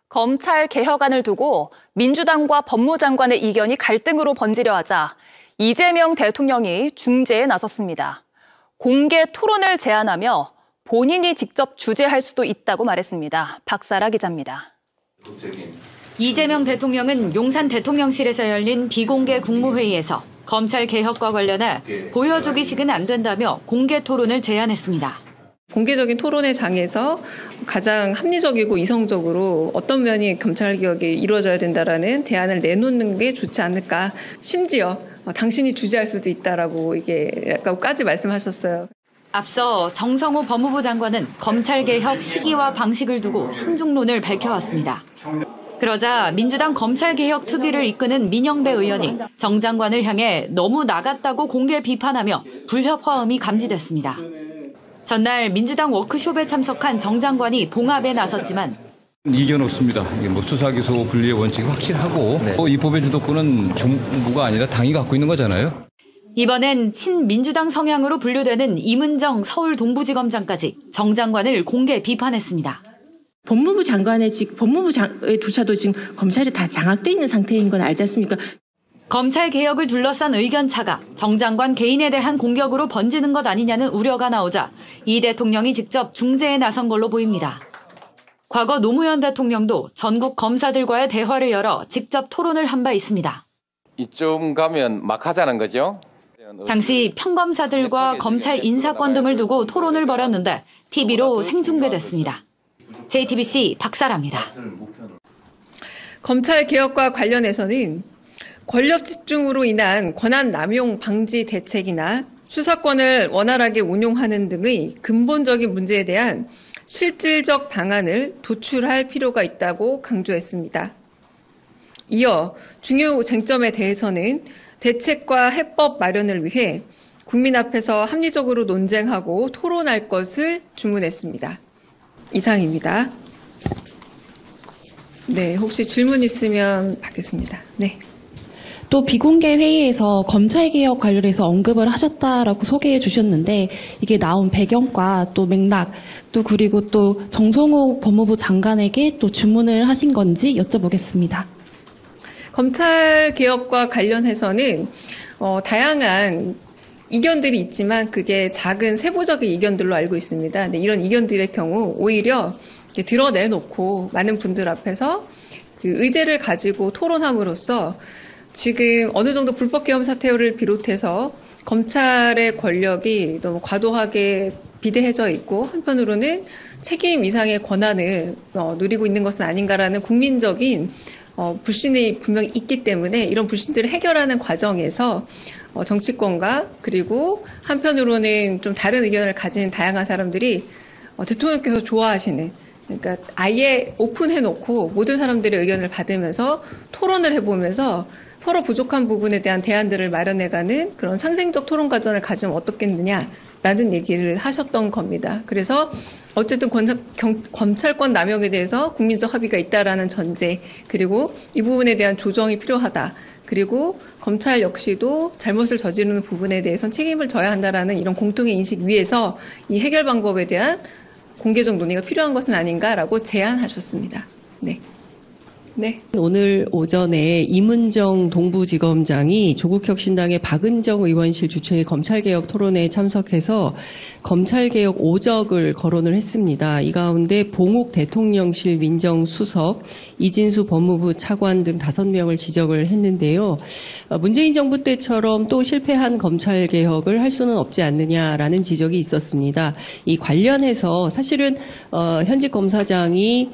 검찰 개혁안을 두고 민주당과 법무장관의 이견이 갈등으로 번지려 하자 이재명 대통령이 중재에 나섰습니다. 공개 토론을 제안하며 본인이 직접 주재할 수도 있다고 말했습니다. 박사라 기자입니다. 이재명 대통령은 용산 대통령실에서 열린 비공개 국무회의에서 검찰 개혁과 관련해 보여주기식은 안 된다며 공개 토론을 제안했습니다. 공개적인 토론의 장에서 가장 합리적이고 이성적으로 어떤 면이 검찰개혁이 이루어져야 된다라는 대안을 내놓는 게 좋지 않을까. 심지어 당신이 주재할 수도 있다라고 까지 말씀하셨어요. 앞서 정성호 법무부 장관은 검찰개혁 시기와 방식을 두고 신중론을 밝혀왔습니다. 그러자 민주당 검찰개혁 특위를 이끄는 민영배 의원이 정 장관을 향해 너무 나갔다고 공개 비판하며 불협화음이 감지됐습니다. 전날 민주당 워크숍에 참석한 정 장관이 봉합에 나섰지만 이견 없습니다. 수사기소 분리의 원칙이 확실하고 이 법의 주도권은 정부가 아니라 당이 갖고 있는 거잖아요. 이번엔 친민주당 성향으로 분류되는 이문정 서울 동부지검장까지 정 장관을 공개 비판했습니다. 법무부조차도 지금 검찰이 다 장악돼 있는 상태인 건 알지 않습니까? 검찰 개혁을 둘러싼 의견차가 정 장관 개인에 대한 공격으로 번지는 것 아니냐는 우려가 나오자 이 대통령이 직접 중재에 나선 걸로 보입니다. 과거 노무현 대통령도 전국 검사들과의 대화를 열어 직접 토론을 한 바 있습니다. 이쯤 가면 막 하자는 거죠? 당시 평검사들과 검찰 인사권 등을 두고 토론을 벌였는데 TV로 생중계됐습니다. JTBC 박사라입니다. 검찰 개혁과 관련해서는 권력 집중으로 인한 권한 남용 방지 대책이나 수사권을 원활하게 운용하는 등의 근본적인 문제에 대한 실질적 방안을 도출할 필요가 있다고 강조했습니다. 이어 중요 쟁점에 대해서는 대책과 해법 마련을 위해 국민 앞에서 합리적으로 논쟁하고 토론할 것을 주문했습니다. 이상입니다. 네, 혹시 질문 있으면 받겠습니다. 네. 또 비공개 회의에서 검찰개혁 관련해서 언급을 하셨다라고 소개해 주셨는데 이게 나온 배경과 또 맥락 또 그리고 또 정성호 법무부 장관에게 또 주문을 하신 건지 여쭤보겠습니다. 검찰개혁과 관련해서는 다양한 이견들이 있지만 그게 작은 세부적인 이견들로 알고 있습니다. 근데 이런 이견들의 경우 오히려 드러내놓고 많은 분들 앞에서 그 의제를 가지고 토론함으로써 지금 어느 정도 불법개혁 사태를 비롯해서 검찰의 권력이 너무 과도하게 비대해져 있고 한편으로는 책임 이상의 권한을 누리고 있는 것은 아닌가라는 국민적인 불신이 분명히 있기 때문에 이런 불신들을 해결하는 과정에서 정치권과 그리고 한편으로는 좀 다른 의견을 가진 다양한 사람들이 대통령께서 좋아하시는 그러니까 아예 오픈해놓고 모든 사람들의 의견을 받으면서 토론을 해보면서 서로 부족한 부분에 대한 대안들을 마련해가는 그런 상생적 토론 과정을 가지면 어떻겠느냐라는 얘기를 하셨던 겁니다. 그래서 어쨌든 검찰권 남용에 대해서 국민적 합의가 있다라는 전제 그리고 이 부분에 대한 조정이 필요하다. 그리고 검찰 역시도 잘못을 저지르는 부분에 대해서는 책임을 져야 한다라는 이런 공통의 인식 위에서 이 해결 방법에 대한 공개적 논의가 필요한 것은 아닌가라고 제안하셨습니다. 네. 네. 오늘 오전에 이문정 동부지검장이 조국혁신당의 박은정 의원실 주최의 검찰개혁 토론회에 참석해서 검찰개혁 5적을 거론을 했습니다. 이 가운데 봉욱 대통령실 민정수석, 이진수 법무부 차관 등 5명을 지적을 했는데요. 문재인 정부 때처럼 또 실패한 검찰개혁을 할 수는 없지 않느냐라는 지적이 있었습니다. 이 관련해서 사실은 현직 검사장이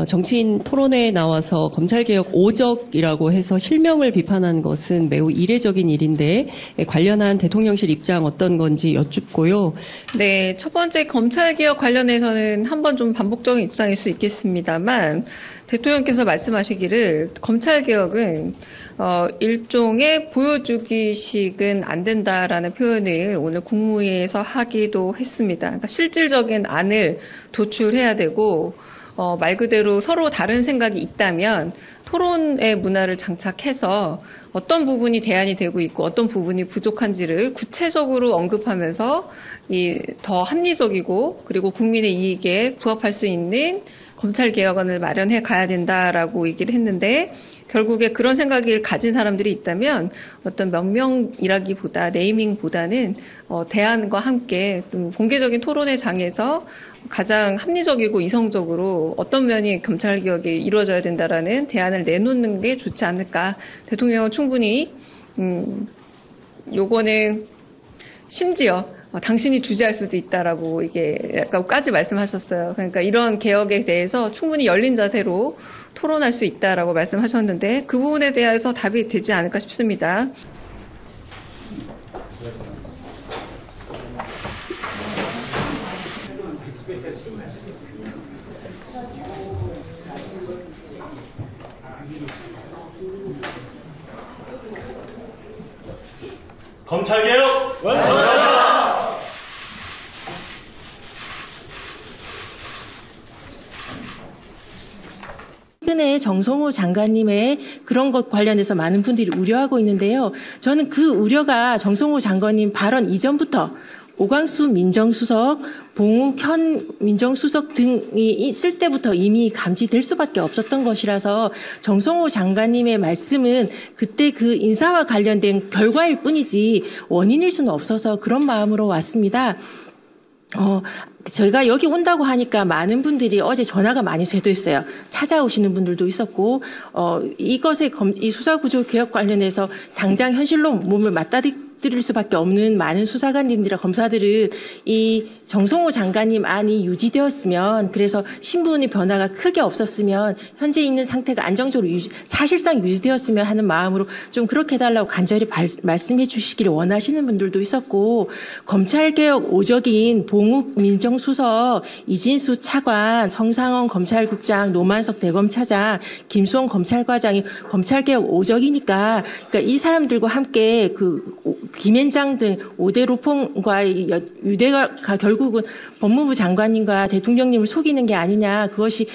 정치인 토론회에 나와서 검찰개혁 5적이라고 해서 실명을 비판한 것은 매우 이례적인 일인데 관련한 대통령실 입장 어떤 건지 여쭙고요. 네, 첫 번째 검찰개혁 관련해서는 한번 좀 반복적인 입장일 수 있겠습니다만 대통령께서 말씀하시기를 검찰개혁은 일종의 보여주기식은 안 된다라는 표현을 오늘 국무회의에서 하기도 했습니다. 그러니까 실질적인 안을 도출해야 되고 말 그대로 서로 다른 생각이 있다면 토론의 문화를 장착해서 어떤 부분이 대안이 되고 있고 어떤 부분이 부족한지를 구체적으로 언급하면서 더 합리적이고 그리고 국민의 이익에 부합할 수 있는 검찰개혁안을 마련해 가야 된다라고 얘기를 했는데 결국에 그런 생각을 가진 사람들이 있다면 어떤 명명이라기보다 네이밍보다는 대안과 함께 좀 공개적인 토론의 장에서 가장 합리적이고 이성적으로 어떤 면이 검찰개혁이 이루어져야 된다라는 대안을 내놓는 게 좋지 않을까. 대통령은 충분히 요거는 심지어 당신이 주재할 수도 있다라고 이게 약간까지 말씀하셨어요. 그러니까 이런 개혁에 대해서 충분히 열린 자세로 토론할 수 있다라고 말씀하셨는데 그 부분에 대해서 답이 되지 않을까 싶습니다. 검찰개혁 완성하자! 최근에 정성호 장관님의 그런 것 관련해서 많은 분들이 우려하고 있는데요. 저는 그 우려가 정성호 장관님 발언 이전부터 오광수 민정수석, 봉욱 현 민정수석 등이 있을 때부터 이미 감지될 수밖에 없었던 것이라서 정성호 장관님의 말씀은 그때 그 인사와 관련된 결과일 뿐이지 원인일 수는 없어서 그런 마음으로 왔습니다. 저희가 여기 온다고 하니까 많은 분들이 어제 전화가 많이 쇄도했어요. 찾아오시는 분들도 있었고, 이것에 이 수사구조 개혁 관련해서 당장 현실로 몸을 맞닥뜨릴 수밖에 없는 많은 수사관님들이나 검사들은 이 정성호 장관님 안이 유지되었으면, 그래서 신분의 변화가 크게 없었으면, 현재 있는 상태가 안정적으로 사실상 유지되었으면 하는 마음으로 좀 그렇게 해달라고 간절히 말씀해 주시기를 원하시는 분들도 있었고, 검찰개혁 오적인 봉욱 민정수석, 이진수 차관, 성상원 검찰국장, 노만석 대검차장, 김수홍 검찰과장이 검찰개혁 오적이니까, 그러니까 이 사람들과 함께 김앤장 등 5대 로펌과의 유대가 결국은 법무부 장관님과 대통령님을 속이는 게 아니냐. 그것이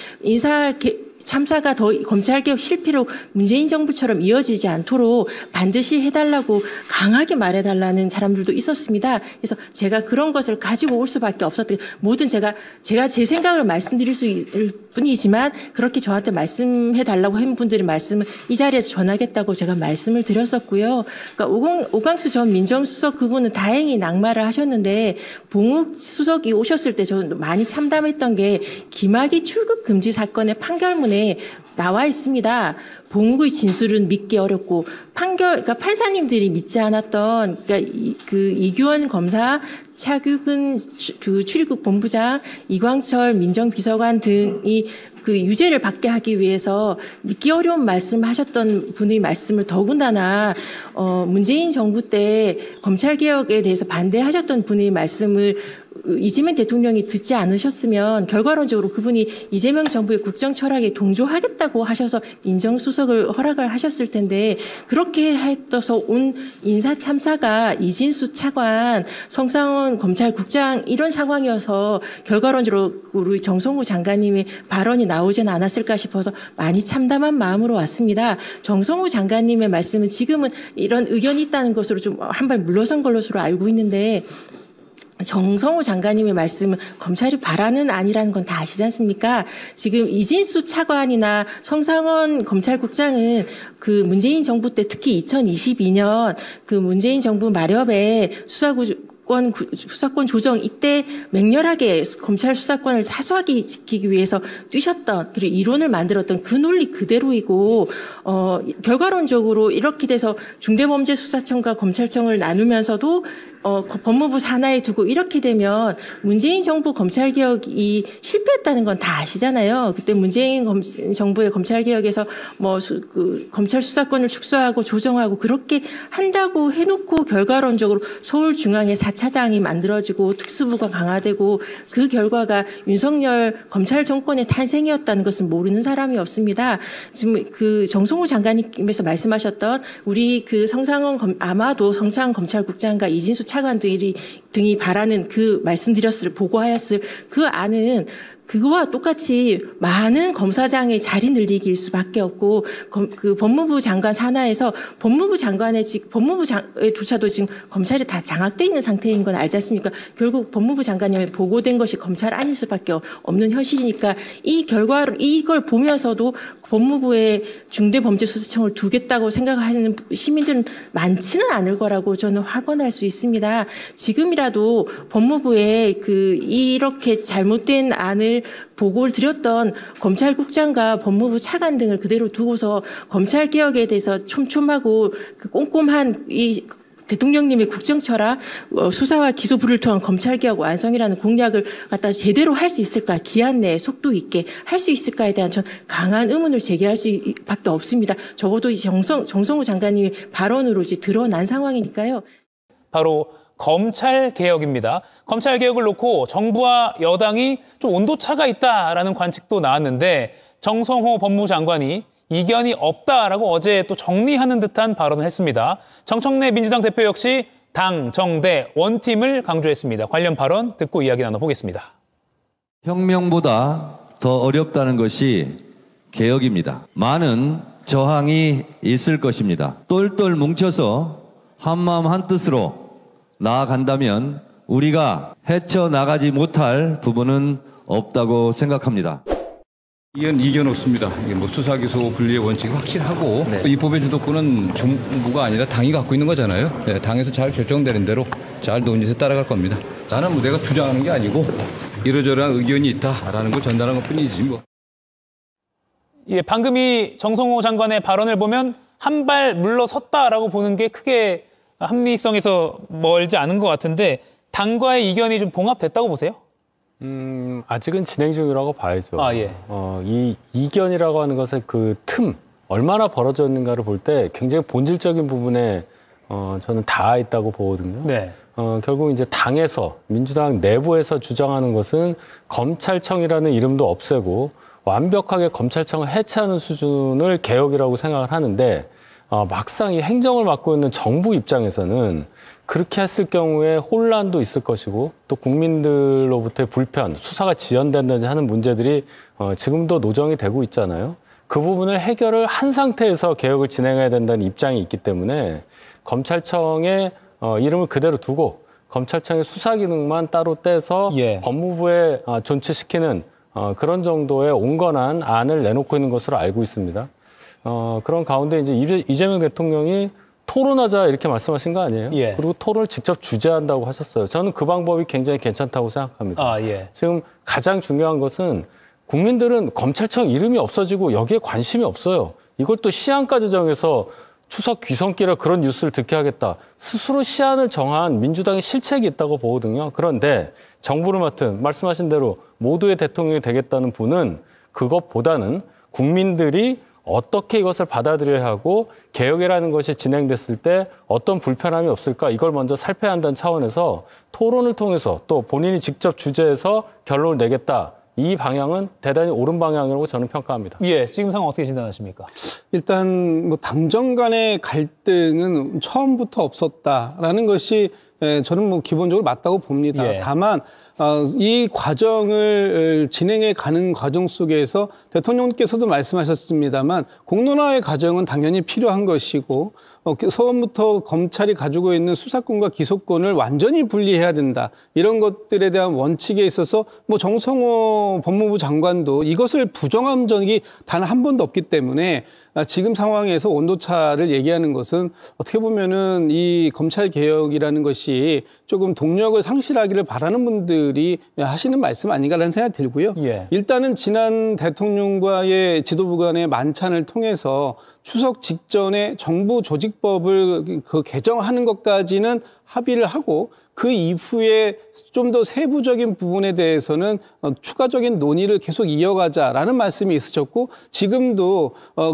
참사가 더 검찰개혁 실패로 문재인 정부처럼 이어지지 않도록 반드시 해달라고 강하게 말해달라는 사람들도 있었습니다. 그래서 제가 그런 것을 가지고 올 수밖에 없었던, 모든 제가 제 생각을 말씀드릴 수 있을 뿐이지만 그렇게 저한테 말씀해달라고 한 분들의 말씀을 이 자리에서 전하겠다고 제가 말씀을 드렸었고요. 그러니까 오광수 전 민정수석 그분은 다행히 낙마를 하셨는데, 봉욱 수석이 오셨을 때 저는 많이 참담했던 게 김학의 출국 금지 사건의 판결문에 나와 있습니다. 봉욱의 진술은 믿기 어렵고 그러니까 판사님들이 믿지 않았던, 그러니까 이규원 검사, 차규근 출입국 본부장, 이광철 민정비서관 등이 유죄를 받게 하기 위해서 믿기 어려운 말씀하셨던 분의 말씀을 더군다나 문재인 정부 때 검찰개혁에 대해서 반대하셨던 분의 말씀을 이재명 대통령이 듣지 않으셨으면 결과론적으로 그분이 이재명 정부의 국정 철학에 동조하겠다고 하셔서 민정수석을 허락을 하셨을 텐데, 그렇게 해서 온 인사 참사가 이진수 차관, 성상원 검찰국장 이런 상황이어서 결과론적으로 우리 정성호 장관님의 발언이 나오지는 않았을까 싶어서 많이 참담한 마음으로 왔습니다. 정성호 장관님의 말씀은 지금은 이런 의견이 있다는 것으로 좀 한 발 물러선 것으로 알고 있는데, 정성호 장관님의 말씀은 검찰이 바라는 아니라는 건 다 아시지 않습니까? 지금 이진수 차관이나 성상원 검찰국장은 문재인 정부 때, 특히 2022년 문재인 정부 마렵에 수사권 조정 이때 맹렬하게 검찰 수사권을 사수하게 지키기 위해서 뛰셨던, 그리고 이론을 만들었던 그 논리 그대로이고, 결과론적으로 이렇게 돼서 중대범죄수사청과 검찰청을 나누면서도 법무부 산하에 두고 이렇게 되면 문재인 정부 검찰개혁이 실패했다는 건 다 아시잖아요. 그때 문재인 정부의 검찰개혁에서 검찰 수사권을 축소하고 조정하고 그렇게 한다고 해놓고 결과론적으로 서울중앙에 4차장이 만들어지고 특수부가 강화되고 그 결과가 윤석열 검찰 정권의 탄생이었다는 것은 모르는 사람이 없습니다. 지금 정성호 장관님께서 말씀하셨던 우리 아마도 성상원 검찰국장과 이진수 차관 등이 바라는 보고하였을 그 안은 그거와 똑같이 많은 검사장의 자리 늘리기일 수밖에 없고 그 법무부 장관 산하에서 법무부장조차도 지금 검찰이 다 장악돼 있는 상태인 건 알지 않습니까? 결국 법무부 장관님에 보고된 것이 검찰 아닐 수밖에 없는 현실이니까 이걸 보면서도 법무부에 중대범죄수사청을 두겠다고 생각하는 시민들은 많지는 않을 거라고 저는 확언할 수 있습니다. 지금이라도 법무부에 이렇게 잘못된 안을 보고를 드렸던 검찰국장과 법무부 차관 등을 그대로 두고서 검찰 개혁에 대해서 촘촘하고 꼼꼼한 대통령님의 국정철학, 수사와 기소부를 통한 검찰개혁 완성이라는 공약을 갖다 제대로 할 수 있을까, 기한 내에 속도 있게 할 수 있을까에 대한 전 강한 의문을 제기할 수밖에 없습니다. 적어도 정성호 장관님의 발언으로 이제 드러난 상황이니까요. 바로 검찰개혁입니다. 검찰개혁을 놓고 정부와 여당이 좀 온도차가 있다라는 관측도 나왔는데 정성호 법무부 장관이 이견이 없다라고 어제 또 정리하는 듯한 발언을 했습니다. 정청래 민주당 대표 역시 당, 정대, 원팀을 강조했습니다. 관련 발언 듣고 이야기 나눠보겠습니다. 혁명보다 더 어렵다는 것이 개혁입니다. 많은 저항이 있을 것입니다. 똘똘 뭉쳐서 한마음 한뜻으로 나아간다면 우리가 헤쳐나가지 못할 부분은 없다고 생각합니다. 이견 없습니다. 수사 기소 분리의 원칙이 확실하고 이 법의 주도권은 정부가 아니라 당이 갖고 있는 거잖아요. 당에서 잘 결정되는 대로 잘 논의해서 따라갈 겁니다. 나는 내가 주장하는 게 아니고 이러저러한 의견이 있다라는 걸 전달한 것뿐이지 뭐. 예, 방금 이 정성호 장관의 발언을 보면 한 발 물러섰다라고 보는 게 크게 합리성에서 멀지 않은 것 같은데 당과의 이견이 좀 봉합됐다고 보세요? 아직은 진행 중이라고 봐야죠. 예. 이 이견이라고 하는 것의 그 틈, 얼마나 벌어졌는가를 볼 때 굉장히 본질적인 부분에 저는 닿아 있다고 보거든요. 네. 결국 이제 당에서, 민주당 내부에서 주장하는 것은 검찰청이라는 이름도 없애고 완벽하게 검찰청을 해체하는 수준을 개혁이라고 생각을 하는데 막상 이 행정을 맡고 있는 정부 입장에서는 그렇게 했을 경우에 혼란도 있을 것이고 또 국민들로부터의 불편, 수사가 지연된다든지 하는 문제들이 지금도 노정이 되고 있잖아요. 그 부분을 해결을 한 상태에서 개혁을 진행해야 된다는 입장이 있기 때문에 검찰청의 이름을 그대로 두고 검찰청의 수사 기능만 따로 떼서 법무부에 존치시키는 그런 정도의 온건한 안을 내놓고 있는 것으로 알고 있습니다. 그런 가운데 이제 이재명 대통령이 토론하자 이렇게 말씀하신 거 아니에요? 그리고 토론을 직접 주재한다고 하셨어요. 저는 그 방법이 굉장히 괜찮다고 생각합니다. 지금 가장 중요한 것은 국민들은 검찰청 이름이 없어지고 여기에 관심이 없어요. 이걸 또 시한까지 정해서 추석 귀성길에 그런 뉴스를 듣게 하겠다. 스스로 시한을 정한 민주당의 실책이 있다고 보거든요. 그런데 정부를 맡은 말씀하신 대로 모두의 대통령이 되겠다는 분은 그것보다는 국민들이 어떻게 이것을 받아들여야 하고 개혁이라는 것이 진행됐을 때 어떤 불편함이 없을까 이걸 먼저 살펴야 한다는 차원에서 토론을 통해서 또 본인이 직접 주재해서 결론을 내겠다. 이 방향은 대단히 옳은 방향이라고 저는 평가합니다. 지금 상황 어떻게 진단하십니까? 일단 뭐 당정 간의 갈등은 처음부터 없었다라는 것이 저는 뭐 기본적으로 맞다고 봅니다. 다만 이 과정을 진행해 가는 과정 속에서 대통령께서도 말씀하셨습니다만 공론화의 과정은 당연히 필요한 것이고 처음부터 검찰이 가지고 있는 수사권과 기소권을 완전히 분리해야 된다. 이런 것들에 대한 원칙에 있어서 뭐 정성호 법무부 장관도 이것을 부정한 적이 단 한 번도 없기 때문에 지금 상황에서 온도차를 얘기하는 것은 어떻게 보면은 이 검찰 개혁이라는 것이 조금 동력을 상실하기를 바라는 분들이 하시는 말씀 아닌가라는 생각이 들고요. 일단은 지난 대통령과의 지도부 간의 만찬을 통해서 추석 직전에 정부 조직법을 개정하는 것까지는 합의를 하고 그 이후에 좀 더 세부적인 부분에 대해서는 추가적인 논의를 계속 이어가자라는 말씀이 있으셨고 지금도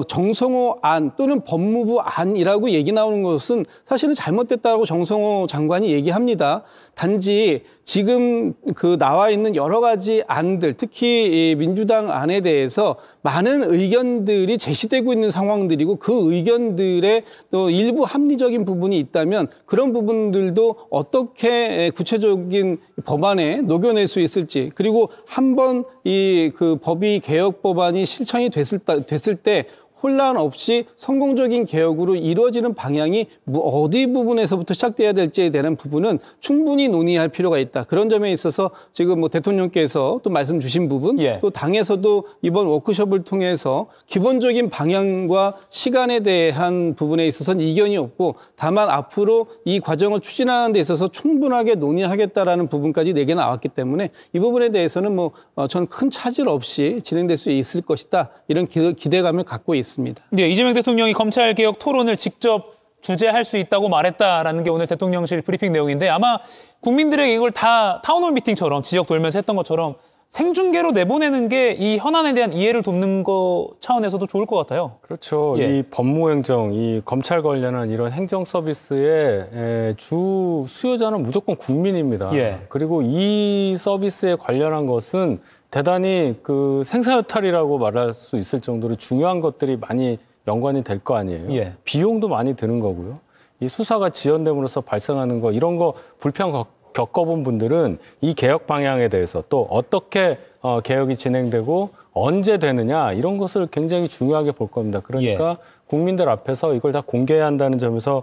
정성호 안 또는 법무부 안이라고 얘기 나오는 것은 사실은 잘못됐다고 정성호 장관이 얘기합니다. 단지 지금 나와 있는 여러 가지 안들, 특히 이 민주당 안에 대해서 많은 의견들이 제시되고 있는 상황들이고 그 의견들의 또 일부 합리적인 부분이 있다면 그런 부분들도 어떻게 어떻게 구체적인 법안에 녹여낼 수 있을지, 그리고 한번 이 그 법이 개혁 법안이 실천이 됐을 때 혼란 없이 성공적인 개혁으로 이루어지는 방향이 어디 부분에서부터 시작돼야 될지에 대한 부분은 충분히 논의할 필요가 있다. 그런 점에 있어서 지금 뭐 대통령께서 또 말씀 주신 부분, 또 당에서도 이번 워크숍을 통해서 기본적인 방향과 시간에 대한 부분에 있어서는 이견이 없고, 다만 앞으로 이 과정을 추진하는 데 있어서 충분하게 논의하겠다라는 부분까지 내게 나왔기 때문에 이 부분에 대해서는 뭐 저는 큰 차질 없이 진행될 수 있을 것이다. 이런 기대감을 갖고 있습니다. 네, 이재명 대통령이 검찰개혁 토론을 직접 주재할 수 있다고 말했다라는 게 오늘 대통령실 브리핑 내용인데, 아마 국민들에게 이걸 다 타운홀 미팅처럼 지역 돌면서 했던 것처럼 생중계로 내보내는 게 이 현안에 대한 이해를 돕는 거 차원에서도 좋을 것 같아요. 그렇죠. 이 법무행정, 이 검찰 관련한 이런 행정 서비스의 주 수요자는 무조건 국민입니다. 그리고 이 서비스에 관련한 것은 대단히 그 생사유탈이라고 말할 수 있을 정도로 중요한 것들이 많이 연관이 될 거 아니에요. 비용도 많이 드는 거고요. 이 수사가 지연됨으로써 발생하는 거, 이런 거 불편 겪어본 분들은 이 개혁 방향에 대해서 또 어떻게 개혁이 진행되고 언제 되느냐, 이런 것을 굉장히 중요하게 볼 겁니다. 그러니까 국민들 앞에서 이걸 다 공개해야 한다는 점에서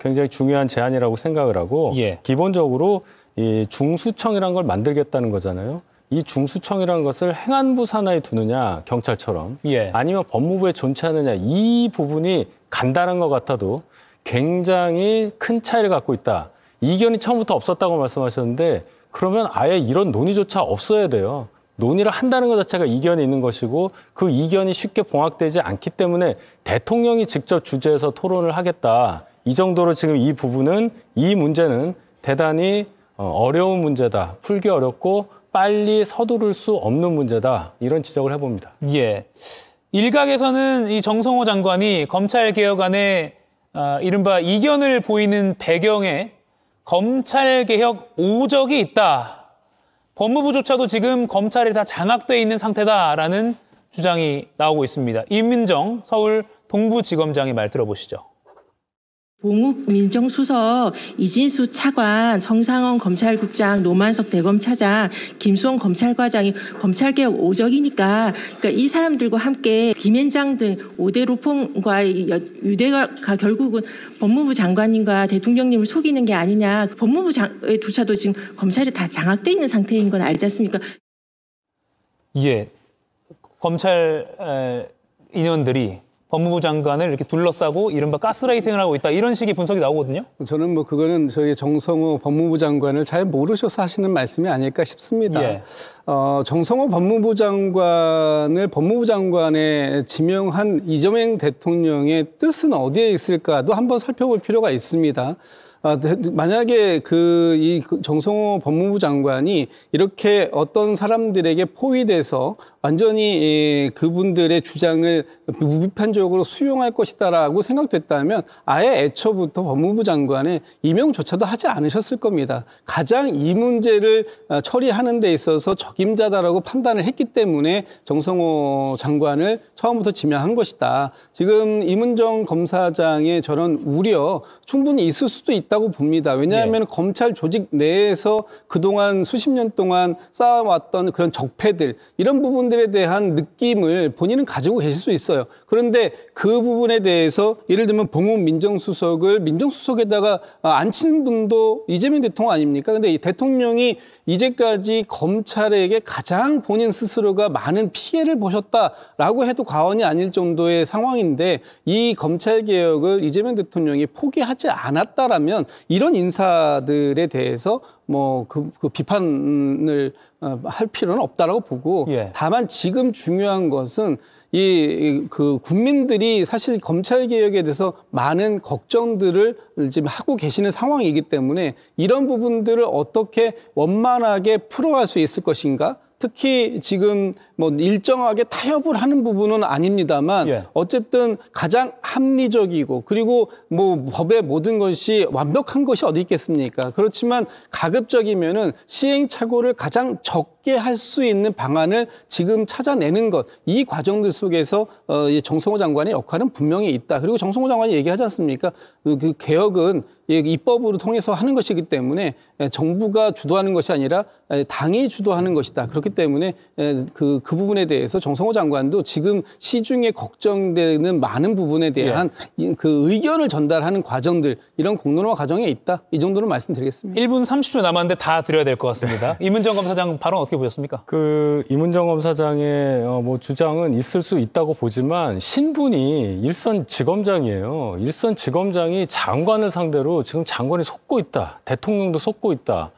굉장히 중요한 제안이라고 생각을 하고, 기본적으로 이 중수청이라는 걸 만들겠다는 거잖아요. 이 중수청이라는 것을 행안부 산하에 두느냐, 경찰처럼, 아니면 법무부에 존치하느냐, 이 부분이 간단한 것 같아도 굉장히 큰 차이를 갖고 있다. 이견이 처음부터 없었다고 말씀하셨는데, 그러면 아예 이런 논의조차 없어야 돼요. 논의를 한다는 것 자체가 이견이 있는 것이고, 그 이견이 쉽게 봉합되지 않기 때문에 대통령이 직접 주재해서 토론을 하겠다. 이 정도로 지금 이 부분은, 이 문제는 대단히 어려운 문제다. 풀기 어렵고 빨리 서두를 수 없는 문제다. 이런 지적을 해봅니다. 일각에서는 이 정성호 장관이 검찰개혁안에 이른바 이견을 보이는 배경에 검찰개혁 오적이 있다. 법무부조차도 지금 검찰이 다 장악돼 있는 상태다라는 주장이 나오고 있습니다. 임민정 서울 동부지검장의 말 들어보시죠. 봉욱 민정수석, 이진수 차관, 성상원 검찰국장, 노만석 대검차장, 김수홍 검찰과장이 검찰개혁 오적이니까, 그러니까 이 사람들과 함께 김앤장 등 5대 로펌과 유대가 결국은 법무부 장관님과 대통령님을 속이는 게 아니냐. 법무부조차도 지금 검찰이 다 장악돼 있는 상태인 건 알지 않습니까? 검찰 인원들이 법무부 장관을 이렇게 둘러싸고 이른바 가스라이팅을 하고 있다, 이런 식의 분석이 나오거든요. 저는 뭐 그거는 저희 정성호 법무부 장관을 잘 모르셔서 하시는 말씀이 아닐까 싶습니다. 정성호 법무부 장관을 법무부 장관에 지명한 이재명 대통령의 뜻은 어디에 있을까도 한번 살펴볼 필요가 있습니다. 만약에 이 정성호 법무부 장관이 이렇게 어떤 사람들에게 포위돼서 완전히 그분들의 주장을 무비판적으로 수용할 것이다라고 생각됐다면 아예 애초부터 법무부 장관의 임명조차도 하지 않으셨을 겁니다. 가장 이 문제를 처리하는 데 있어서 적임자다라고 판단을 했기 때문에 정성호 장관을 처음부터 지명한 것이다. 지금 임은정 검사장의 저런 우려 충분히 있을 수도 있다고 봅니다. 왜냐하면 검찰 조직 내에서 그동안 수십 년 동안 쌓아왔던 그런 적폐들, 이런 부분들에 대한 느낌을 본인은 가지고 계실 수 있어요. 그런데 그 부분에 대해서 예를 들면 봉욱 민정수석을 민정수석에다가 앉힌 분도 이재명 대통령 아닙니까? 근데 이 대통령이 이제까지 검찰에게 가장 본인 스스로가 많은 피해를 보셨다라고 해도 과언이 아닐 정도의 상황인데, 이 검찰개혁을 이재명 대통령이 포기하지 않았다라면 이런 인사들에 대해서 그 비판을 할 필요는 없다라고 보고, 다만 지금 중요한 것은 국민들이 사실 검찰개혁에 대해서 많은 걱정들을 지금 하고 계시는 상황이기 때문에 이런 부분들을 어떻게 원만하게 풀어갈 수 있을 것인가? 특히 지금 일정하게 타협을 하는 부분은 아닙니다만 어쨌든 가장 합리적이고, 그리고 법의 모든 것이 완벽한 것이 어디 있겠습니까? 그렇지만 가급적이면은 시행착오를 가장 적게 함께 할 수 있는 방안을 지금 찾아내는 것, 이 과정들 속에서 정성호 장관의 역할은 분명히 있다. 그리고 정성호 장관이 얘기하지 않습니까? 그 개혁은 입법으로 통해서 하는 것이기 때문에 정부가 주도하는 것이 아니라 당이 주도하는 것이다. 그렇기 때문에 그 부분에 대해서 정성호 장관도 지금 시중에 걱정되는 많은 부분에 대한 그 의견을 전달하는 과정들, 이런 공론화 과정에 있다. 이 정도로 말씀드리겠습니다. 1분 30초 남았는데 다 드려야 될 것 같습니다. 이문정 검사장 발언 어떻게 보셨습니까? 이문정 검사장의 주장은 있을 수 있다고 보지만 신분이 일선지검장이에요. 일선지검장이 장관을 상대로 지금 장관이 속고 있다. 대통령도 속고 있다.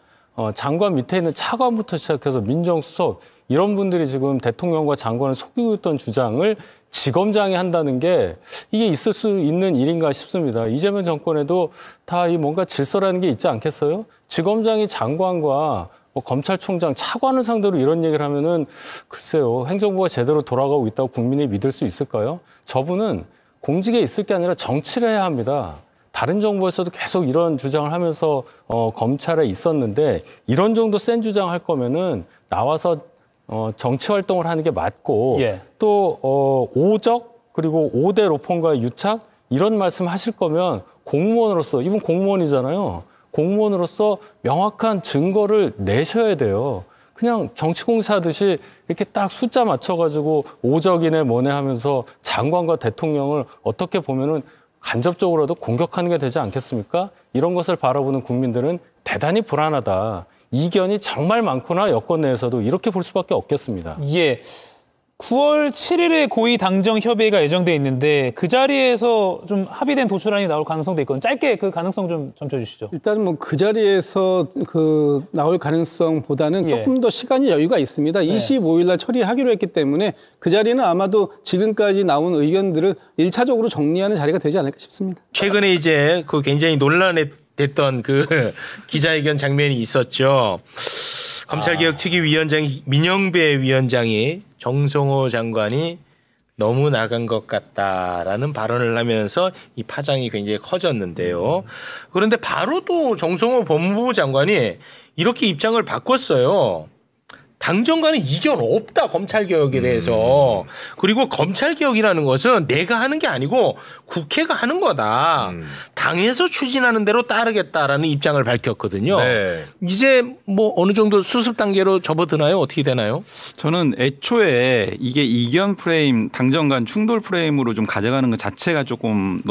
장관 밑에 있는 차관부터 시작해서 민정수석 이런 분들이 지금 대통령과 장관을 속이고 있던 주장을 지검장이 한다는 게 이게 있을 수 있는 일인가 싶습니다. 이재명 정권에도 다 이 뭔가 질서라는 게 있지 않겠어요? 지검장이 장관과 검찰총장, 차관을 상대로 이런 얘기를 하면은 글쎄요. 행정부가 제대로 돌아가고 있다고 국민이 믿을 수 있을까요? 저분은 공직에 있을 게 아니라 정치를 해야 합니다. 다른 정부에서도 계속 이런 주장을 하면서 검찰에 있었는데 이런 정도 센 주장을 할 거면은 나와서 정치 활동을 하는 게 맞고 또 오적 그리고 5대 로펌과의 유착 이런 말씀 하실 거면 공무원으로서 이분 공무원이잖아요. 공무원으로서 명확한 증거를 내셔야 돼요. 그냥 정치 공세하듯이 이렇게 딱 숫자 맞춰가지고 오적이네 뭐네 하면서 장관과 대통령을 어떻게 보면은 간접적으로도 공격하는 게 되지 않겠습니까? 이런 것을 바라보는 국민들은 대단히 불안하다. 이견이 정말 많구나, 여권 내에서도 이렇게 볼 수밖에 없겠습니다. 9월 7일에 고위 당정 협의회가 예정돼 있는데 그 자리에서 좀 합의된 도출안이 나올 가능성도 있거든요. 짧게 그 가능성 좀 점쳐주시죠. 일단 그 자리에서 나올 가능성보다는 조금 더 시간이 여유가 있습니다. 25일 날 처리하기로 했기 때문에 그 자리는 아마도 지금까지 나온 의견들을 1차적으로 정리하는 자리가 되지 않을까 싶습니다. 최근에 이제 굉장히 논란됐던 기자회견 장면이 있었죠. 검찰개혁특위위원장 민영배 위원장이 정성호 장관이 너무 나간 것 같다라는 발언을 하면서 이 파장이 굉장히 커졌는데요. 그런데 바로 또 정성호 법무부 장관이 이렇게 입장을 바꿨어요. 당정간에 이견 없다, 검찰개혁에 대해서. 그리고 검찰개혁이라는 것은 내가 하는 게 아니고 국회가 하는 거다. 당에서 추진하는 대로 따르겠다라는 입장을 밝혔거든요. 이제 어느 정도 수습 단계로 접어드나요? 어떻게 되나요? 저는 애초에 이게 이견 프레임, 당정간 충돌 프레임으로 좀 가져가는 것 자체가 조금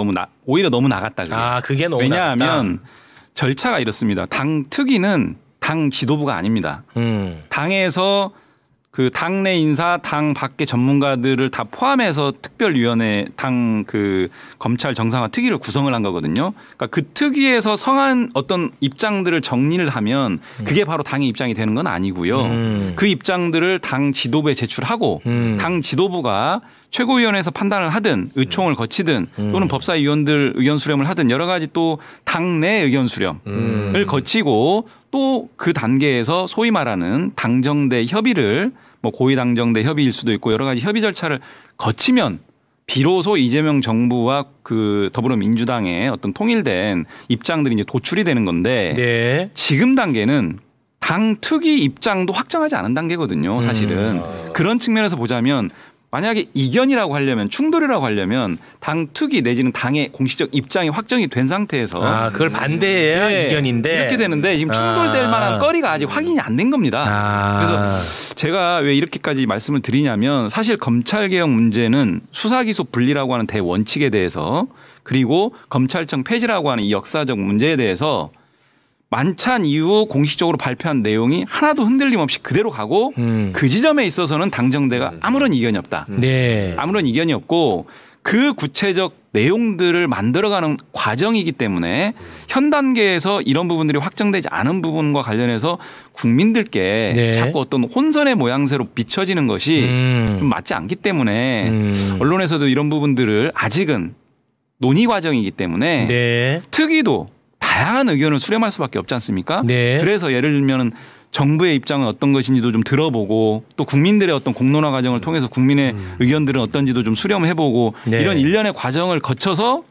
오히려 너무 나갔다. 그게 너무 왜냐하면 절차가 이렇습니다. 당 특위는 당 지도부가 아닙니다. 당에서 그 당내 인사, 당 밖의 전문가들을 다 포함해서 특별위원회, 검찰 정상화 특위를 구성을 한 거거든요. 그러니까 그 특위에서 성한 어떤 입장들을 정리를 하면 그게 바로 당의 입장이 되는 건 아니고요. 그 입장들을 당 지도부에 제출하고 당 지도부가 최고위원회에서 판단을 하든 의총을 거치든 또는 법사위원들 의견 수렴을 하든 여러 가지 또 당내 의견 수렴을 거치고 또 그 단계에서 소위 말하는 당정대 협의를 고위 당정대 협의일 수도 있고 여러 가지 협의 절차를 거치면 비로소 이재명 정부와 더불어민주당의 어떤 통일된 입장들이 이제 도출이 되는 건데 지금 단계는 당 특위 입장도 확정하지 않은 단계거든요. 사실은 그런 측면에서 보자면 만약에 이견이라고 하려면 충돌이라고 하려면 당 특위 내지는 당의 공식적 입장이 확정이 된 상태에서 그걸 반대해야 이견인데 이렇게 되는데 지금 충돌될 만한 거리가 아직 확인이 안 된 겁니다. 그래서 제가 왜 이렇게까지 말씀을 드리냐면 사실 검찰개혁 문제는 수사기소 분리라고 하는 대원칙에 대해서 그리고 검찰청 폐지라고 하는 이 역사적 문제에 대해서 만찬 이후 공식적으로 발표한 내용이 하나도 흔들림 없이 그대로 가고 그 지점에 있어서는 당정대가 아무런 이견이 없다. 아무런 이견이 없고 그 구체적 내용들을 만들어가는 과정이기 때문에 현 단계에서 이런 부분들이 확정되지 않은 부분과 관련해서 국민들께 자꾸 어떤 혼선의 모양새로 비춰지는 것이 좀 맞지 않기 때문에 언론에서도 이런 부분들을 아직은 논의 과정이기 때문에 특위도 다양한 의견을 수렴할 수밖에 없지 않습니까? 그래서 예를 들면 정부의 입장은 어떤 것인지도 좀 들어보고 또 국민들의 어떤 공론화 과정을 통해서 국민의 의견들은 어떤지도 좀 수렴해보고 이런 일련의 과정을 거쳐서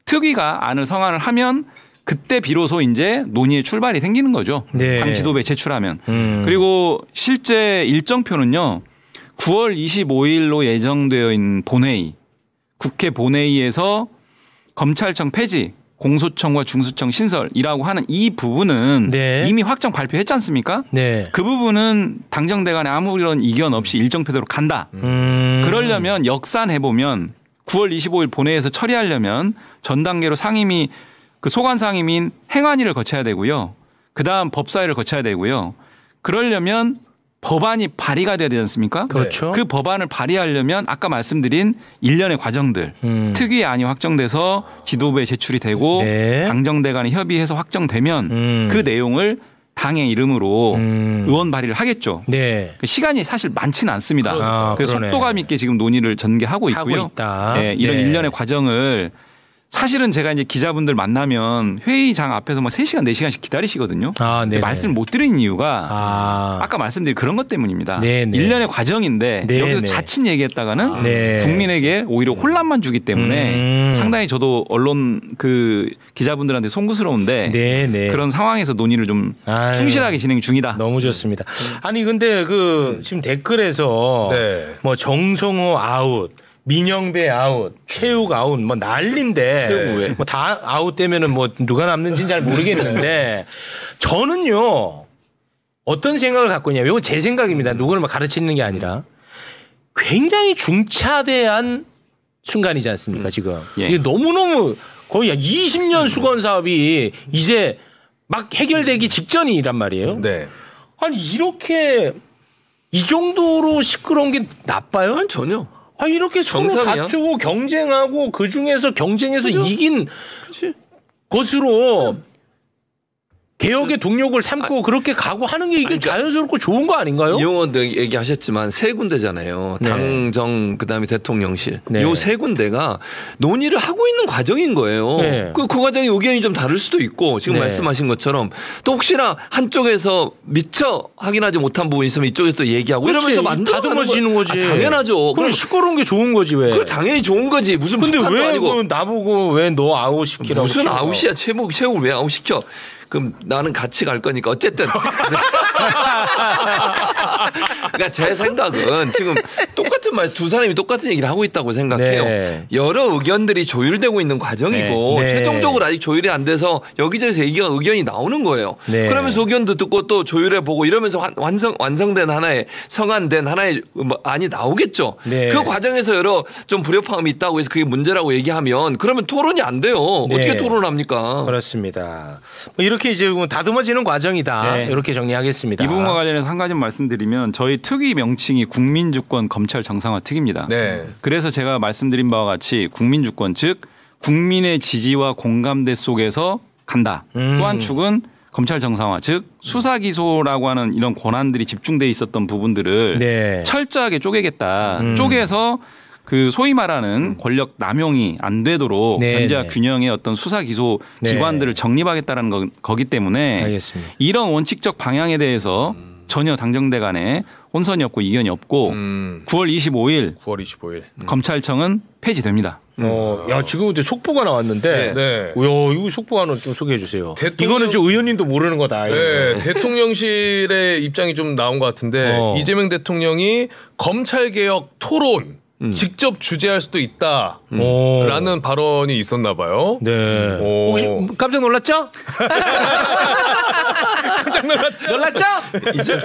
특위가 안을 성안을 하면 그때 비로소 이제 논의의 출발이 생기는 거죠. 네. 당 지도부에 제출하면. 그리고 실제 일정표는요. 9월 25일로 예정되어 있는 본회의, 국회 본회의에서 검찰청 폐지, 공소청과 중수청 신설이라고 하는 이 부분은 네. 이미 확정 발표했지 않습니까? 네. 그 부분은 당정대 간에 아무런 이견 없이 일정표대로 간다. 그러려면 역산해보면 9월 25일 본회의에서 처리하려면 전 단계로 상임위, 그 소관 상임위인 행안위를 거쳐야 되고요. 그다음 법사위를 거쳐야 되고요. 그러려면 법안이 발의가 돼야 되지 않습니까? 그렇죠. 그 법안을 발의하려면 아까 말씀드린 일련의 과정들 특위안이 확정돼서 지도부에 제출이 되고 네. 당정대 간에 협의해서 확정되면 그 내용을 당의 이름으로 의원 발의를 하겠죠. 네. 시간이 사실 많지는 않습니다. 그래서 그러네. 속도감 있게 지금 논의를 전개하고 있고요. 하고 있다. 네, 이런 네. 일련의 과정을 사실은 제가 이제 기자분들 만나면 회의장 앞에서 뭐 3시간, 4시간씩 기다리시거든요. 근데 말씀을 못 드리는 이유가 아까 말씀드린 그런 것 때문입니다. 네네. 일련의 과정인데 네네. 여기서 자칫 얘기했다가는 네. 국민에게 오히려 혼란만 주기 때문에 상당히 저도 언론 그 기자분들한테 송구스러운데 네네. 그런 상황에서 논의를 좀 충실하게 진행 중이다. 너무 좋습니다. 아니 근데 그 지금 댓글에서 뭐 정성호 아웃, 민영배 아웃, 최욱 아웃, 뭐 난리인데 뭐 다 아웃되면은 뭐 누가 남는지는 잘 모르겠는데 저는요 어떤 생각을 갖고 있냐면 이건 제 생각입니다. 누구를 막 가르치는 게 아니라 굉장히 중차대한 순간이지 않습니까 지금. 이게 너무너무 거의 20년 수건 사업이 이제 막 해결되기 직전이란 말이에요. 아니 이렇게 이 정도로 시끄러운 게 나빠요? 아니 전혀. 아 이렇게 서로 정상이야? 다투고 경쟁하고 그 중에서 경쟁에서 이긴 것으로 개혁의 동력을 삼고 그렇게 가고 하는 게 이게 자연스럽고 좋은 거 아닌가요? 이 의원도 얘기하셨지만 세 군데잖아요. 네. 당정 그다음에 대통령실. 네. 요 세 군데가 논의를 하고 있는 과정인 거예요. 네. 그 과정에 의견이 좀 다를 수도 있고 지금 네. 말씀하신 것처럼 또 혹시나 한쪽에서 미처 확인하지 못한 부분이 있으면 이쪽에서 또 얘기하고 이러면서 다듬어지는 거지. 당연하죠. 그럼 시끄러운 게 좋은 거지 왜? 그 당연히 좋은 거지. 무슨 근데 북한도 왜 아니고. 나보고 왜 너 아웃시키라고 무슨 시켜? 아웃이야. 최욱을 왜 아웃시켜? 그럼 나는 같이 갈 거니까 어쨌든. 그러니까 제 생각은 지금 똑같은 말 두 사람이 똑같은 얘기를 하고 있다고 생각해요. 네. 여러 의견들이 조율되고 있는 과정이고 네. 네. 최종적으로 아직 조율이 안 돼서 여기저기서 의견이 나오는 거예요. 네. 그러면서 의견도 듣고 또 조율해 보고 이러면서 완성된 하나의 성안된 하나의 안이 나오겠죠. 네. 그 과정에서 여러 좀 불협화음이 있다고 해서 그게 문제라고 얘기하면 그러면 토론이 안 돼요. 네. 어떻게 토론을 합니까? 그렇습니다. 뭐 이렇게 이제 다듬어지는 과정이다. 네. 이렇게 정리하겠습니다. 이 부분과 관련해서 한 가지 말씀드리면 저희 특위 명칭이 국민주권 검찰 정상화 특위입니다. 그래서 제가 말씀드린 바와 같이 국민주권 즉 국민의 지지와 공감대 속에서 간다. 또 한 축은 검찰 정상화 즉 수사 기소라고 하는 이런 권한들이 집중돼 있었던 부분들을 네. 철저하게 쪼개겠다. 쪼개서 그 소위 말하는 권력 남용이 안 되도록 네, 견제와 네. 균형의 어떤 수사 기소 네. 기관들을 정립하겠다는 거기 때문에 알겠습니다. 이런 원칙적 방향에 대해서 전혀 당정대 간에 혼선이 없고 이견이 없고 9월 25일 검찰청은 폐지됩니다. 야 지금 근데 속보가 나왔는데, 네. 이거 속보 하나 좀 소개해 주세요. 이거는 좀 의원님도 모르는 거다. 네, 대통령실의 입장이 좀 나온 것 같은데 이재명 대통령이 검찰 개혁 토론 직접 주재할 수도 있다라는 발언이 있었나 봐요. 네. 혹시 깜짝 놀랐죠? 깜짝 놀랐죠?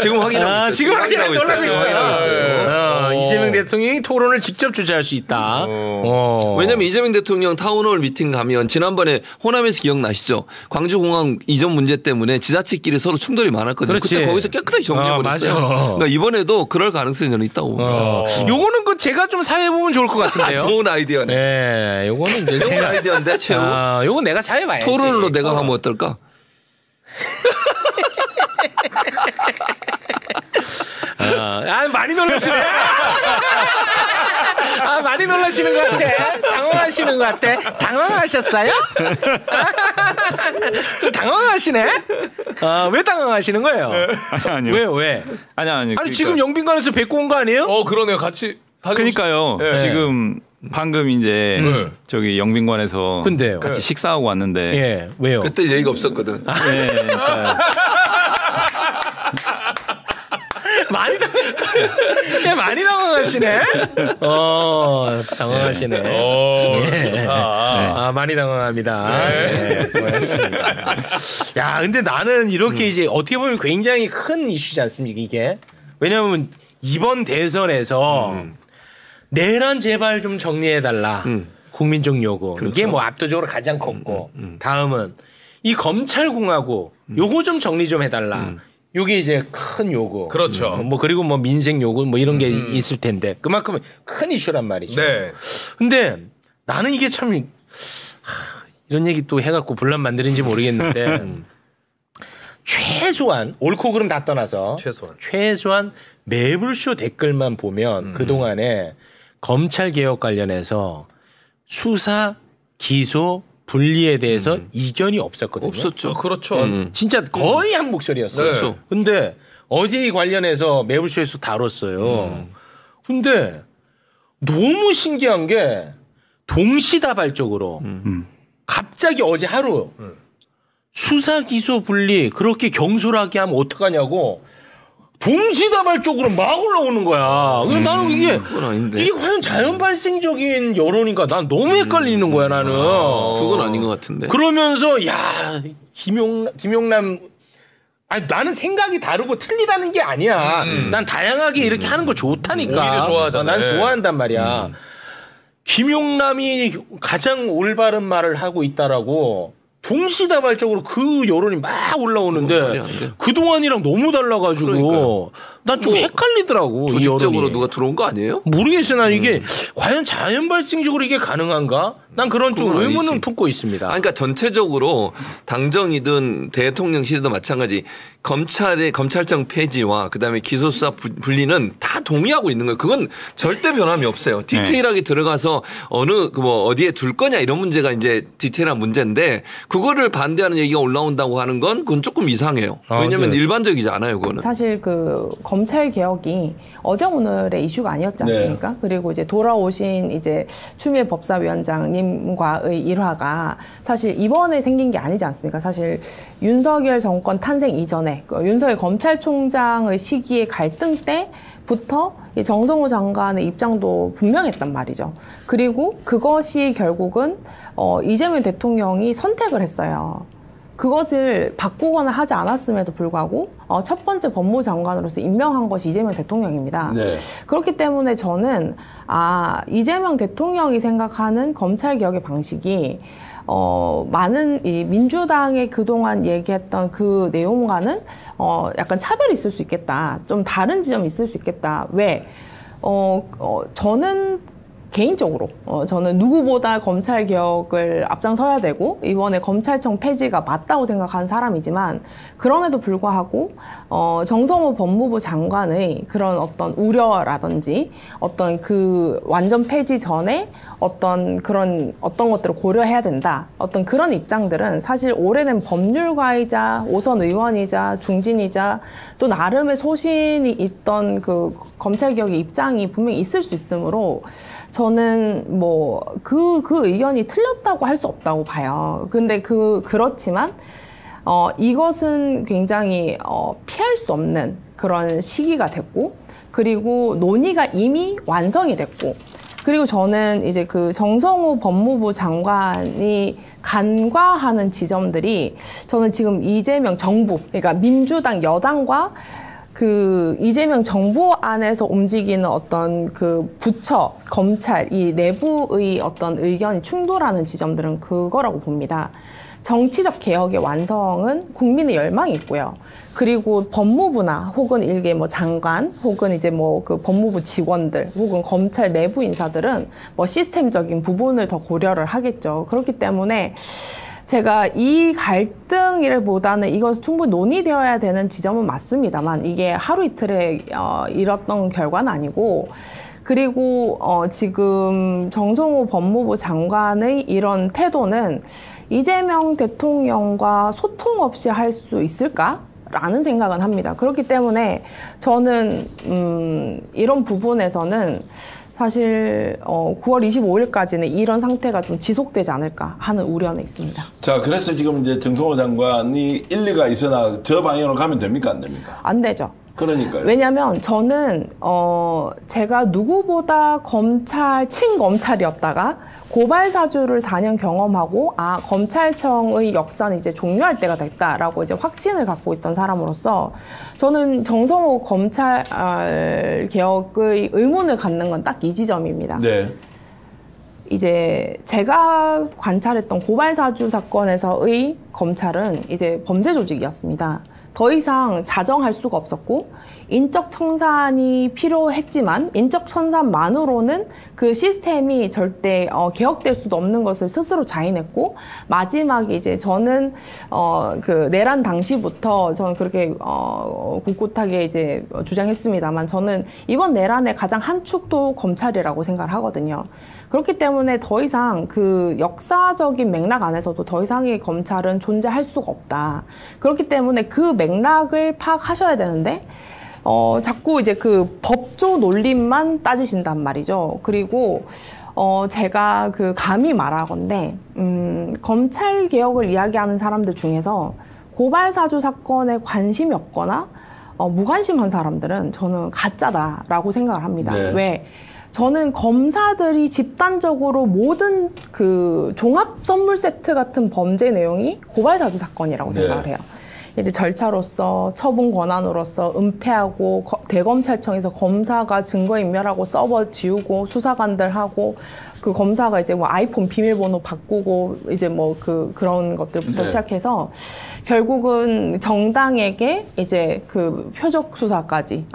지금 확인하고 있어요. 지금 확인하고 있어요. 놀라고 있어요. 이재명 대통령이 토론을 직접 주재할 수 있다. 왜냐하면 이재명 대통령 타운홀 미팅 가면 지난번에 호남에서 기억나시죠? 광주공항 이전 문제 때문에 지자체끼리 서로 충돌이 많았거든요. 그렇지. 그때 거기서 깨끗하게 정리해버렸어요. 맞아. 그러니까 이번에도 그럴 가능성이 저는 있다고 봅니다. 요거는 그 제가 좀 사회 보면 좋을 것 같은데요. 좋은 아이디어네. 네, 요거는 이제 좋은 아이디어인데 최우. 요건 내가 사회 봐야지. 토론으로 내가 하면 어떨까? 많이 놀라시네. 많이 놀라시는 것 같아. 당황하시는 것 같아. 당황하셨어요? 좀 당황하시네. 왜 당황하시는 거예요? 아니요. 왜? 아니 지금 영빈관에서 뵙고 온 거 아니에요? 그러네요. 같이. 그러니까요. 네. 지금 방금 이제 저기 영빈관에서 근데요. 같이 식사하고 왔는데 예, 왜요? 그때 얘기가 없었거든. 네, 그러니까 많이 당황하시네. 당황하시네. 예. 많이 당황합니다. 네, 고맙습니다. 야, 근데 나는 이렇게 이제 어떻게 보면 굉장히 큰 이슈지 않습니까, 이게? 왜냐하면 이번 대선에서 내란 제발 좀 정리해달라. 국민적 요구. 그렇죠. 이게 뭐 압도적으로 가장 컸고, 다음은 이 검찰공화국 요거 좀 정리 좀 해달라. 요게 이제 큰 요구. 그렇죠. 뭐 그리고 뭐 민생 요구 뭐 이런 게 있을 텐데 그만큼 큰 이슈란 말이죠. 네. 근데 나는 이게 참 이런 얘기 또 해갖고 분란 만드는지 모르겠는데 최소한 옳고 그름 다 떠나서 최소한 매불쇼 댓글만 보면 그동안에 검찰 개혁 관련해서 수사, 기소, 분리에 대해서 이견이 없었거든요. 없었죠. 그렇죠. 진짜 거의 한 목소리였어요. 네. 근데 어제 이 관련해서 매불쇼에서 다뤘어요. 근데 너무 신기한 게 동시다발적으로 갑자기 어제 하루 수사, 기소, 분리 그렇게 경솔하게 하면 어떡하냐고 동시다발적으로 막 올라오는 거야. 나는 이게 과연 자연 발생적인 여론인가? 난 너무 헷갈리는 거야, 나는. 그건 아닌 것 같은데. 그러면서 야 김용남 아니 나는 생각이 다르고 틀리다는 게 아니야. 난 다양하게 이렇게 하는 거 좋다니까. 오히려 좋아하잖아. 난 좋아한단 말이야. 김용남이 가장 올바른 말을 하고 있다라고. 동시다발적으로 그 여론이 막 올라오는데 그동안이랑 너무 달라가지고 난 좀 헷갈리더라고. 조직적으로 누가 들어온 거 아니에요? 모르겠어요. 난 이게 과연 자연 발생적으로 이게 가능한가? 난 그런 좀 의문을 품고 있습니다. 그러니까 전체적으로 당정이든 대통령실도 마찬가지 검찰청 폐지와 그다음에 기소수사 분리는 다 동의하고 있는 거예요. 그건 절대 변함이 없어요. 디테일하게 들어가서 어디에 둘 거냐 이런 문제가 이제 디테일한 문제인데 그거를 반대하는 얘기가 올라온다고 하는 건 그건 조금 이상해요. 왜냐하면 네. 일반적이지 않아요, 그거는. 사실 그 검찰 개혁이 어제 오늘의 이슈가 아니었지 않습니까? 네. 그리고 이제 돌아오신 이제 추미애 법사위원장님과의 일화가 사실 이번에 생긴 게 아니지 않습니까? 사실 윤석열 정권 탄생 이전에 윤석열 검찰총장의 시기의 갈등 때부터 이 정성호 장관의 입장도 분명했단 말이죠. 그리고 그것이 결국은 이재명 대통령이 선택을 했어요. 그것을 바꾸거나 하지 않았음에도 불구하고 첫 번째 법무장관으로서 임명한 것이 이재명 대통령입니다. 네. 그렇기 때문에 저는 이재명 대통령이 생각하는 검찰개혁의 방식이 많은 이 민주당의 그동안 얘기했던 그 내용과는 약간 차별이 있을 수 있겠다. 좀 다른 지점이 있을 수 있겠다. 왜? 저는 개인적으로 저는 누구보다 검찰 개혁을 앞장서야 되고 이번에 검찰청 폐지가 맞다고 생각하는 사람이지만 그럼에도 불구하고 정성호 법무부 장관의 그런 어떤 우려라든지 어떤 그 완전 폐지 전에 어떤 것들을 고려해야 된다. 어떤 그런 입장들은 사실 오래된 법률가이자 오선 의원이자 중진이자 또 나름의 소신이 있던 그 검찰 개혁의 입장이 분명히 있을 수 있으므로 저는 뭐 그 의견이 틀렸다고 할 수 없다고 봐요. 근데 그렇지만 이것은 굉장히 피할 수 없는 그런 시기가 됐고 그리고 논의가 이미 완성이 됐고 그리고 저는 이제 그 정성호 법무부 장관이 간과하는 지점들이 저는 지금 이재명 정부 그러니까 민주당 여당과 그 이재명 정부 안에서 움직이는 어떤 그 부처, 검찰, 이 내부의 어떤 의견이 충돌하는 지점들은 그거라고 봅니다. 정치적 개혁의 완성은 국민의 열망이 있고요. 그리고 법무부나 혹은 일개 뭐 장관 혹은 이제 뭐 그 법무부 직원들 혹은 검찰 내부 인사들은 뭐 시스템적인 부분을 더 고려를 하겠죠. 그렇기 때문에 제가 이 갈등이라보다는 이것이 충분히 논의되어야 되는 지점은 맞습니다만 이게 하루 이틀에 이뤘던 결과는 아니고 그리고 지금 정성호 법무부 장관의 이런 태도는 이재명 대통령과 소통 없이 할 수 있을까라는 생각은 합니다. 그렇기 때문에 저는 이런 부분에서는 사실 9월 25일까지는 이런 상태가 좀 지속되지 않을까 하는 우려는 있습니다. 자, 그래서 지금 이제 정성호 장관이 일리가 있으나 저 방향으로 가면 됩니까, 안 됩니까? 안 되죠. 그러니까요. 왜냐하면 저는 제가 누구보다 친검찰이었다가 고발 사주를 4년 경험하고 검찰청의 역사는 이제 종료할 때가 됐다라고 이제 확신을 갖고 있던 사람으로서 저는 정성호 검찰 개혁의 의문을 갖는 건 딱 이 지점입니다. 네. 이제 제가 관찰했던 고발 사주 사건에서의 검찰은 이제 범죄 조직이었습니다. 더 이상 자정할 수가 없었고 인적 청산이 필요했지만 인적 청산만으로는 그 시스템이 절대 개혁될 수도 없는 것을 스스로 자인했고 마지막에 이제 저는 그 내란 당시부터 저는 그렇게 굳굳하게 이제 주장했습니다만 저는 이번 내란의 가장 한 축도 검찰이라고 생각을 하거든요. 그렇기 때문에 더 이상 그 역사적인 맥락 안에서도 더 이상의 검찰은 존재할 수가 없다. 그렇기 때문에 그 맥락을 파악하셔야 되는데 자꾸 이제 그 법조 논리만 따지신단 말이죠. 그리고 제가 그 감히 말하건대 검찰 개혁을 이야기하는 사람들 중에서 고발 사주 사건에 관심이 없거나 무관심한 사람들은 저는 가짜다라고 생각을 합니다. 네. 왜? 저는 검사들이 집단적으로 모든 그 종합 선물 세트 같은 범죄 내용이 고발 사주 사건이라고 생각을 해요. 이제 절차로서 처분 권한으로서 은폐하고 대검찰청에서 검사가 증거인멸하고 서버 지우고 수사관들 하고 그 검사가 이제 뭐 아이폰 비밀번호 바꾸고 이제 뭐 그런 것들부터 시작해서 결국은 정당에게 이제 그 표적 수사까지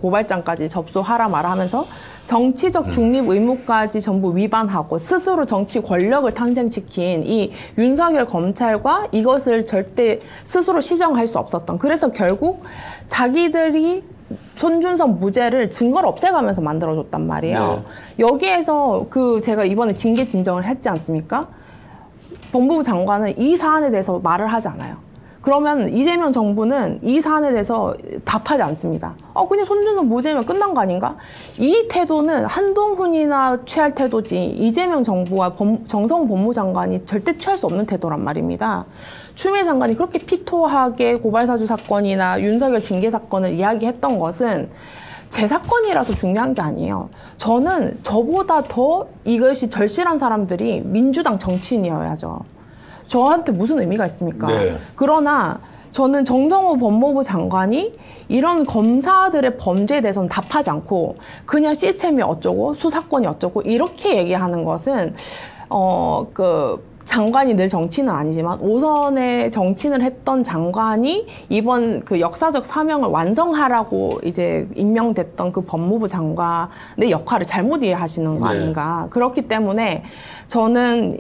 고발장까지 접수하라 마라 하면서 정치적 중립 의무까지 전부 위반하고 스스로 정치 권력을 탄생시킨 이 윤석열 검찰과 이것을 절대 스스로 시정할 수 없었던, 그래서 결국 자기들이 손준성 무죄를 증거를 없애가면서 만들어줬단 말이에요. 네. 여기에서 제가 이번에 징계 진정을 했지 않습니까? 법무부 장관은 이 사안에 대해서 말을 하지 않아요. 그러면 이재명 정부는 이 사안에 대해서 답하지 않습니다. 그냥 손준성 무죄면 끝난 거 아닌가? 이 태도는 한동훈이나 취할 태도지 이재명 정부와 정성호 법무장관이 절대 취할 수 없는 태도란 말입니다. 추미애 장관이 그렇게 피토하게 고발사주 사건이나 윤석열 징계 사건을 이야기했던 것은 제 사건이라서 중요한 게 아니에요. 저는 저보다 더 이것이 절실한 사람들이 민주당 정치인이어야죠. 저한테 무슨 의미가 있습니까? 네. 그러나 저는 정성호 법무부 장관이 이런 검사들의 범죄에 대해서는 답하지 않고 그냥 시스템이 어쩌고 수사권이 어쩌고 이렇게 얘기하는 것은 장관이 늘 정치는 아니지만 5선의 정치인을 했던 장관이 이번 그 역사적 사명을 완성하라고 이제 임명됐던 그 법무부 장관의 역할을 잘못 이해하시는 거 아닌가. 네. 그렇기 때문에 저는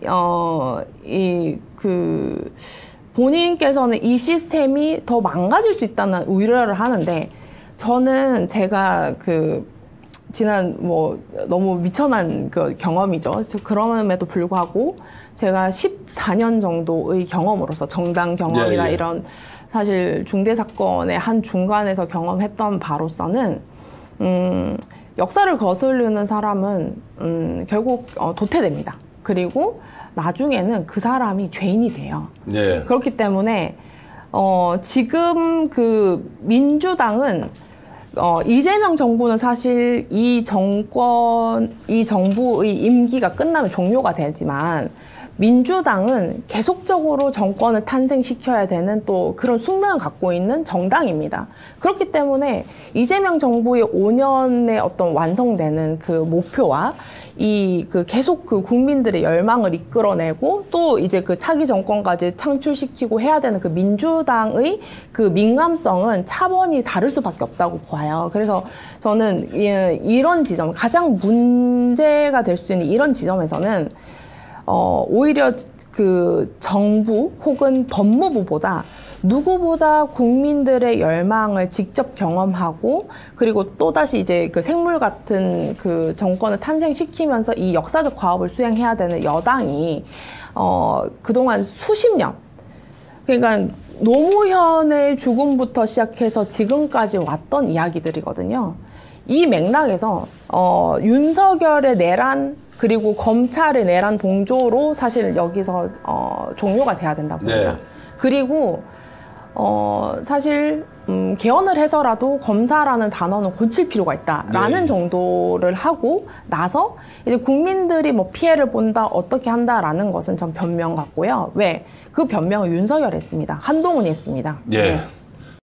본인께서는 이 시스템이 더 망가질 수 있다는 우려를 하는데 저는 제가 지난 너무 미천한 경험이죠. 그럼에도 불구하고 제가 14년 정도의 경험으로서 정당 경험이나 이런 사실 중대 사건의 한 중간에서 경험했던 바로서는 역사를 거스르는 사람은 결국 도태됩니다. 그리고 나중에는 그 사람이 죄인이 돼요. 네. 그렇기 때문에 지금 민주당은 이재명 정부는 사실 이 정부의 임기가 끝나면 종료가 되지만 민주당은 계속적으로 정권을 탄생시켜야 되는 또 그런 숙명을 갖고 있는 정당입니다. 그렇기 때문에 이재명 정부의 5년의 어떤 완성되는 그 목표와 계속 국민들의 열망을 이끌어내고 또 이제 차기 정권까지 창출시키고 해야 되는 그 민주당의 민감성은 차원이 다를 수밖에 없다고 봐요. 그래서 저는 이런 지점, 가장 문제가 될 수 있는 이런 지점에서는 오히려 정부 혹은 법무부보다 누구보다 국민들의 열망을 직접 경험하고 그리고 또다시 이제 생물 같은 정권을 탄생시키면서 이 역사적 과업을 수행해야 되는 여당이 그동안 수십 년, 그러니까 노무현의 죽음부터 시작해서 지금까지 왔던 이야기들이거든요. 이 맥락에서 윤석열의 내란 그리고 검찰의 내란 동조로 사실 여기서 종료가 돼야 된다 봅니다. 네. 그리고 사실 개헌을 해서라도 검사라는 단어는 고칠 필요가 있다라는 네. 정도를 하고 나서 이제 국민들이 뭐 피해를 본다 어떻게 한다라는 것은 전 변명 같고요. 왜? 그 변명을 윤석열이 했습니다. 한동훈이 했습니다. 예.